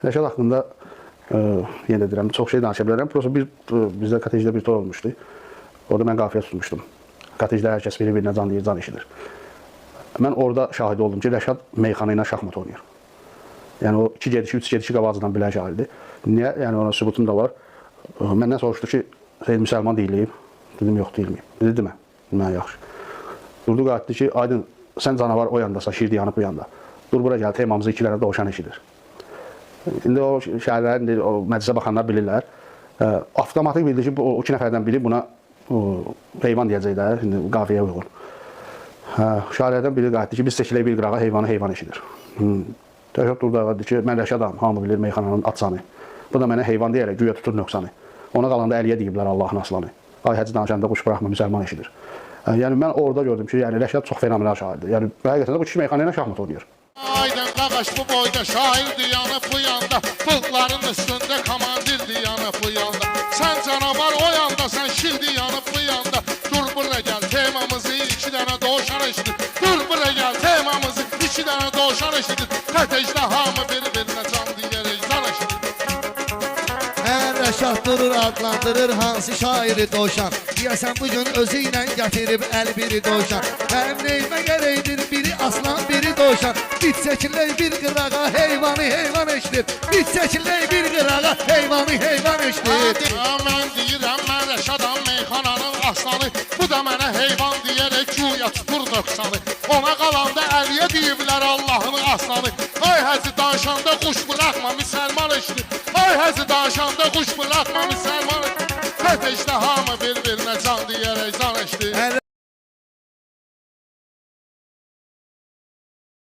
Rəşad haqqında yenə deyirəm, çox şey danışa bilərəm. Prosta bizdə kotejdə bir toy olmuşdu. Orada mən qafiyə tutmuşdum. Kotejdə hər kəs bir-birinə can deyir, can eşidir. Mən orada şahid oldum ki, Rəşad meyxana ilə şahmat oynayır. Yəni o 2 gedişi, 3 gedişi qabağından bilən şahiddir. Niyə? Yəni ona sübutum da var. Məndən soruşdu ki, Seyid müsəlman deyilib. Dedim, yox deyilməyib. Dedi, demə. Mən yaxşı. Durdu qayıtdı ki, Aydın, sən canavar o yandasan, şirdi yanıb bu yanda. Dur bura gəl, temamızı 2 dənə dovşan eşidir. İndi o şəhərlərin, o məclisə baxanlar bilirlər. Avtomatik bildi ki, o 2 nəfərdən biri buna heyvan deyəcəklər, indi qafiyyə uyğun. Şəhərlərdən biri qayıtdı ki, biz seçilək bir qırağa heyvan eşidir. Rəşad durdu dedi ki, mən Rəşadam, hamı bilir meyxananın atsanı. Bu da mənə heyvan deyərək güya tutur nöqsanı. Ona qalanda Əliyə deyiblər Allahın aslanı. Ay həcc danışanda quş buraxma, müsəlman eşidir. Yəni mən orada gördüm ki, yəni Rəşad çox fenomenal şairdir. Yəni həqiqətən də bu kişi meyxana ilə şahmat oynayır. Aydın qaqaş bu boyda şairdir yanıb bu yanda, bulqların üstündə komandirdir yanıb bu yanda. Sən canavar o yanda, sən şirdi yanıb bu yanda. Dur bura gəl, temamızı 2 dənə dovşan eşidir. Dur bura gəl, temamızı 2 dənə dovşan eşidir. Kotejdə hamı bir-birinə can deyərək can eşidir. Rəşad durur, adlandırır hansı şairi dovşan. Deyəsən bugün özü ilə gətirib biri dovşan. Mənim neyimə gərəkdir biri aslan, biri dovşan. Bit çəkilək bir qırağa heyvanı eşidir. Bit çəkilək bir qırağa heyvanı eşidir. Mən deyirəm, mən Rəşadam meyxananın aslanı. Bu da mənə heyvan deyərək güya tutur nöqsanı. Ona qalanda Əliyə deyiblər Allahın aslanı. Ay həzi danışanda quş buraxma, müsəlman eşidir. Ay həzi danışanda quş buraxma, müsəlman eşidir. Kotejdə hamı